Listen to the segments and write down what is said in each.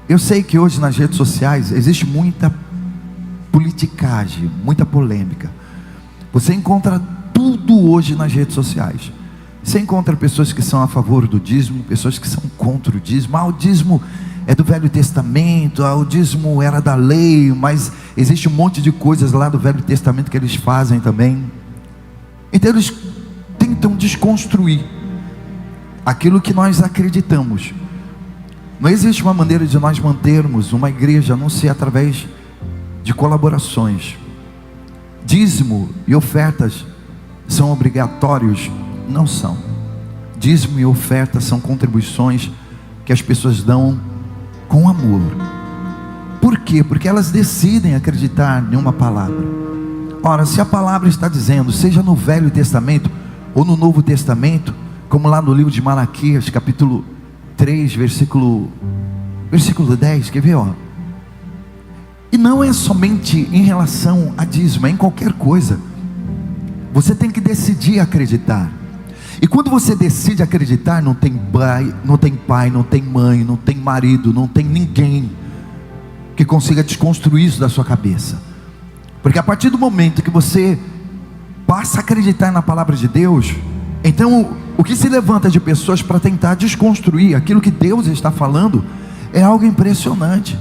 eu sei que hoje nas redes sociais existe muita politicagem, muita polêmica. Você encontra tudo hoje nas redes sociais. Você encontra pessoas que são a favor do dízimo, pessoas que são contra o dízimo. O dízimo é do Velho Testamento, o dízimo era da lei, mas existe um monte de coisas lá do Velho Testamento que eles fazem também. Então eles tentam desconstruir aquilo que nós acreditamos. Não existe uma maneira de nós mantermos uma igreja a não ser através de colaborações. Dízimo e ofertas são obrigatórios? Não são. Dízimo e oferta são contribuições que as pessoas dão com amor. Por quê? Porque elas decidem acreditar em uma palavra. Ora, se a palavra está dizendo, seja no Velho Testamento ou no Novo Testamento, como lá no livro de Malaquias, capítulo 3, versículo 10, quer ver, ó? E não é somente em relação a dízimo, é em qualquer coisa. Você tem que decidir acreditar. E quando você decide acreditar, não tem pai, não tem mãe, não tem marido, não tem ninguém que consiga desconstruir isso da sua cabeça. Porque a partir do momento que você passa a acreditar na palavra de Deus, então o que se levanta de pessoas para tentar desconstruir aquilo que Deus está falando é algo impressionante.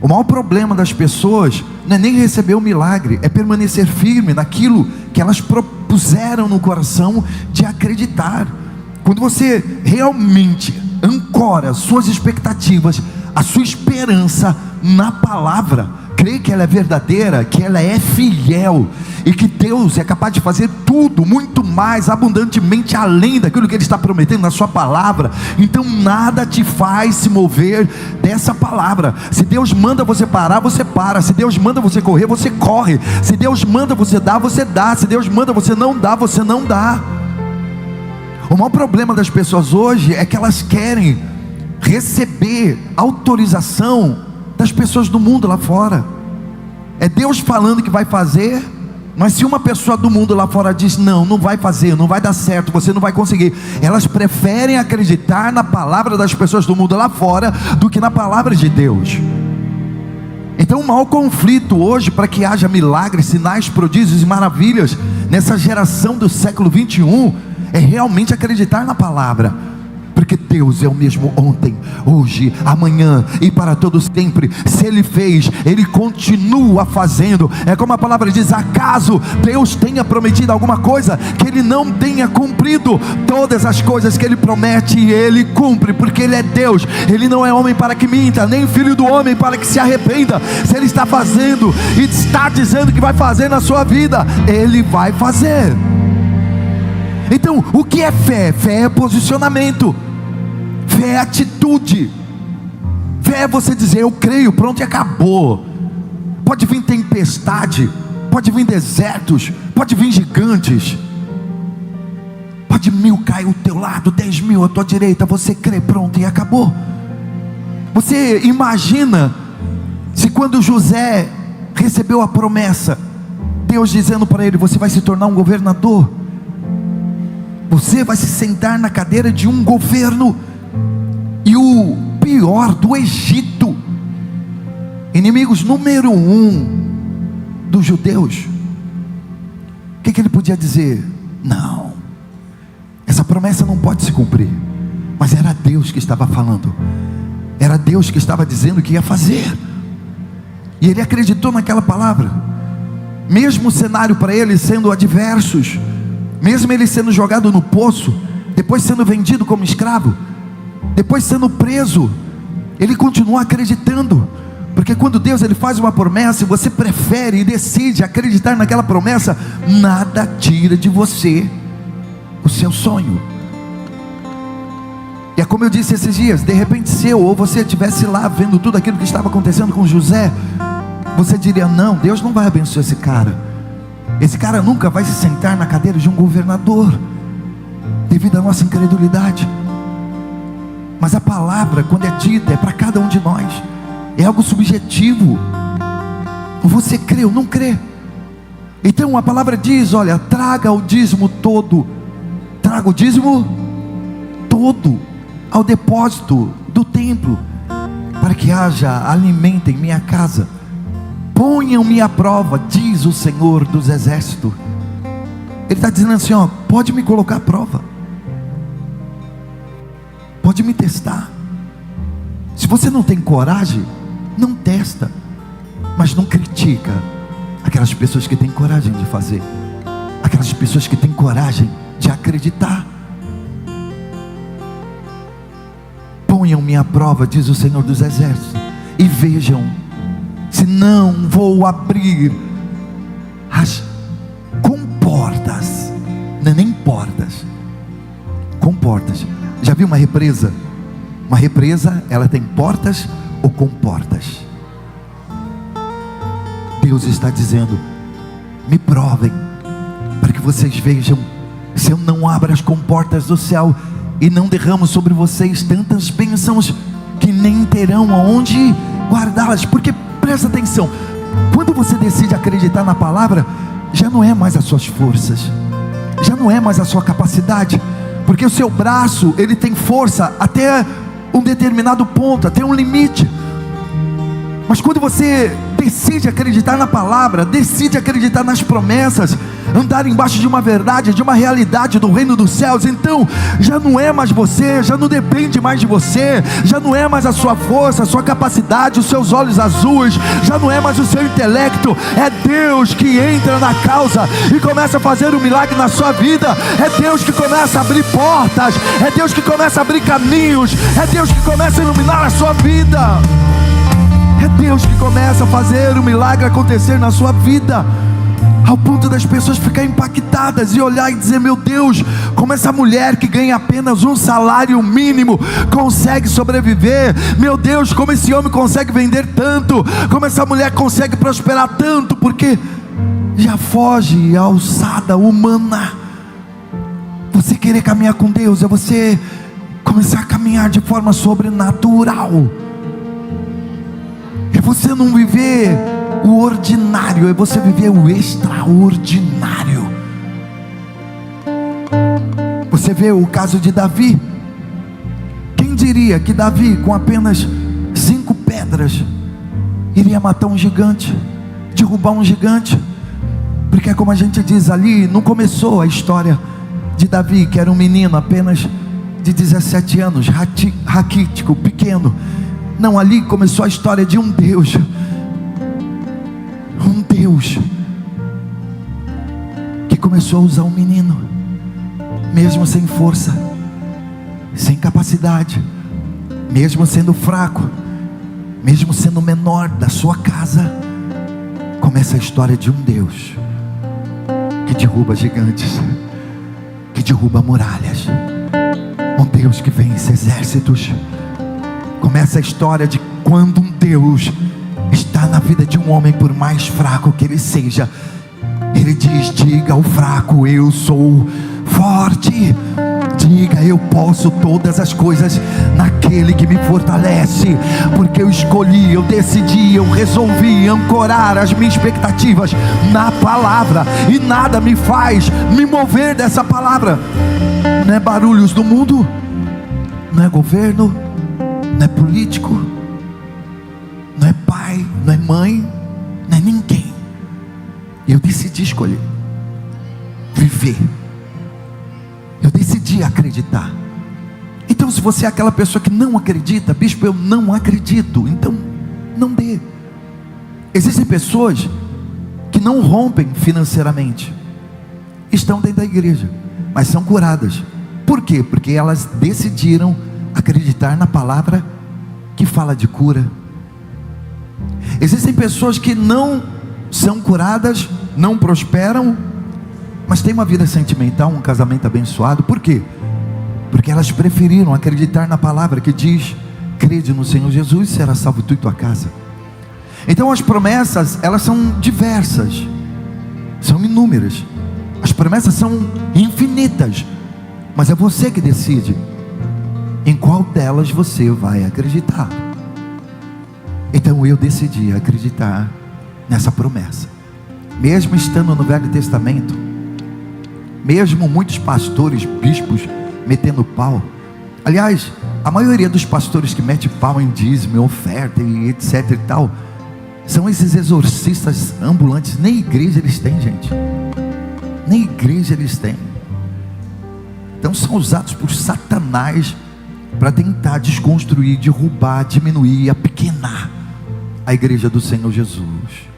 O maior problema das pessoas não é nem receber o milagre, é permanecer firme naquilo que elas propuseram no coração de acreditar. Quando você realmente ancora suas expectativas, a sua esperança na palavra, crê que ela é verdadeira, que ela é fiel e que Deus é capaz de fazer tudo, muito mais, abundantemente além daquilo que Ele está prometendo na sua palavra, então nada te faz se mover dessa palavra. Se Deus manda você parar, você para. Se Deus manda você correr, você corre. Se Deus manda você dar, você dá. Se Deus manda você não dar, você não dá. O maior problema das pessoas hoje é que elas querem receber autorização das pessoas do mundo lá fora. É Deus falando que vai fazer, mas se uma pessoa do mundo lá fora diz não, não vai fazer, não vai dar certo, você não vai conseguir, elas preferem acreditar na palavra das pessoas do mundo lá fora do que na palavra de Deus. Então o maior conflito hoje para que haja milagres, sinais, prodígios e maravilhas nessa geração do século 21 é realmente acreditar na palavra. Porque Deus é o mesmo ontem, hoje, amanhã e para todos sempre. Se Ele fez, Ele continua fazendo. É como a palavra diz: acaso Deus tenha prometido alguma coisa que Ele não tenha cumprido? Todas as coisas que Ele promete, Ele cumpre, porque Ele é Deus. Ele não é homem para que minta, nem filho do homem para que se arrependa. Se Ele está fazendo e está dizendo que vai fazer na sua vida, Ele vai fazer. Então, o que é fé? Fé é posicionamento. Fé é atitude. Fé é você dizer: eu creio, pronto e acabou. Pode vir tempestade, pode vir desertos, pode vir gigantes, pode 1000 cair ao teu lado, 10.000 à tua direita, você crê, pronto e acabou. Você imagina se quando José recebeu a promessa, Deus dizendo para ele: você vai se tornar um governador, você vai se sentar na cadeira de um governo. E o pior, do Egito, inimigos número 1 dos judeus, o que ele podia dizer? Não, essa promessa não pode se cumprir. Mas era Deus que estava falando, era Deus que estava dizendo que ia fazer, e ele acreditou naquela palavra. Mesmo o cenário para ele sendo adversos, mesmo ele sendo jogado no poço, depois sendo vendido como escravo, depois sendo preso, ele continua acreditando. Porque quando Deus ele faz uma promessa e você prefere e decide acreditar naquela promessa, nada tira de você o seu sonho. E é como eu disse esses dias, de repente se eu ou você estivesse lá vendo tudo aquilo que estava acontecendo com José, você diria: não, Deus não vai abençoar esse cara. Esse cara nunca vai se sentar na cadeira de um governador, devido à nossa incredulidade. Mas a palavra, quando é dita, é para cada um de nós, é algo subjetivo. Você crê ou não crê? Então a palavra diz: olha, traga o dízimo todo, traga o dízimo todo ao depósito do templo, para que que haja alimento em minha casa. Ponham-me à prova, diz o Senhor dos Exércitos. Ele está dizendo assim, ó, pode me colocar à prova, pode me testar. Se você não tem coragem, não testa, mas não critica aquelas pessoas que têm coragem de fazer, aquelas pessoas que têm coragem de acreditar. Ponham-me à prova, diz o Senhor dos Exércitos, e vejam se não vou abrir as comportas, não é nem portas, comportas. Já viu uma represa? Uma represa, ela tem portas ou comportas. Deus está dizendo, me provem, para que vocês vejam se eu não abro as comportas do céu e não derramo sobre vocês tantas bênçãos que nem terão aonde guardá-las. Porque presta atenção, quando você decide acreditar na palavra, já não é mais as suas forças, já não é mais a sua capacidade, porque o seu braço, ele tem força até um determinado ponto, até um limite. Mas quando você decide acreditar na palavra, decide acreditar nas promessas, andar embaixo de uma verdade, de uma realidade do reino dos céus, então já não é mais você, já não depende mais de você, já não é mais a sua força, a sua capacidade, os seus olhos azuis, já não é mais o seu intelecto. É Deus que entra na causa e começa a fazer um milagre na sua vida. É Deus que começa a abrir portas, é Deus que começa a abrir caminhos, é Deus que começa a iluminar a sua vida. É Deus que começa a fazer o milagre acontecer na sua vida, ao ponto das pessoas ficarem impactadas e olhar e dizer, meu Deus, como essa mulher que ganha apenas um salário mínimo consegue sobreviver. Meu Deus, como esse homem consegue vender tanto, como essa mulher consegue prosperar tanto, porque já foge a alçada humana. Você querer caminhar com Deus é você começar a caminhar de forma sobrenatural. É você não viver o ordinário, é você viver o extraordinário. Você vê o caso de Davi. Quem diria que Davi, com apenas 5 pedras, iria matar um gigante, derrubar um gigante? Porque, como a gente diz ali, não começou a história de Davi, que era um menino apenas de 17 anos, raquítico, pequeno. Não, ali começou a história de um Deus que começou a usar um menino, mesmo sem força, sem capacidade, mesmo sendo fraco, mesmo sendo o menor da sua casa. Começa a história de um Deus que derruba gigantes, que derruba muralhas, um Deus que vence exércitos. Começa a história de quando um Deus está na vida de um homem, por mais fraco que ele seja, ele diz, diga ao fraco, eu sou forte. Diga, eu posso todas as coisas naquele que me fortalece. Porque eu escolhi, eu decidi, eu resolvi ancorar as minhas expectativas na palavra, e nada me faz me mover dessa palavra. Não é barulhos do mundo, não é governo, não é político, não é pai, não é mãe, não é ninguém. Eu decidi escolher viver, eu decidi acreditar. Então, se você é aquela pessoa que não acredita, bispo, eu não acredito, então não dê. Existem pessoas que não rompem financeiramente, estão dentro da igreja, mas são curadas. Por quê? Porque elas decidiram acreditar na palavra que fala de cura. Existem pessoas que não são curadas, não prosperam, mas têm uma vida sentimental, um casamento abençoado. Por quê? Porque elas preferiram acreditar na palavra que diz, crede no Senhor Jesus, será salvo tu e tua casa. Então as promessas, elas são diversas, são inúmeras, as promessas são infinitas, mas é você que decide em qual delas você vai acreditar. Então eu decidi acreditar nessa promessa, mesmo estando no Velho Testamento, mesmo muitos pastores, bispos metendo pau. Aliás, A maioria dos pastores que mete pau em dízimo, em oferta e etc e tal, são esses exorcistas ambulantes. Nem igreja eles têm, gente. Nem igreja eles têm. Então são usados por Satanás para tentar desconstruir, derrubar, diminuir, apequenar a igreja do Senhor Jesus.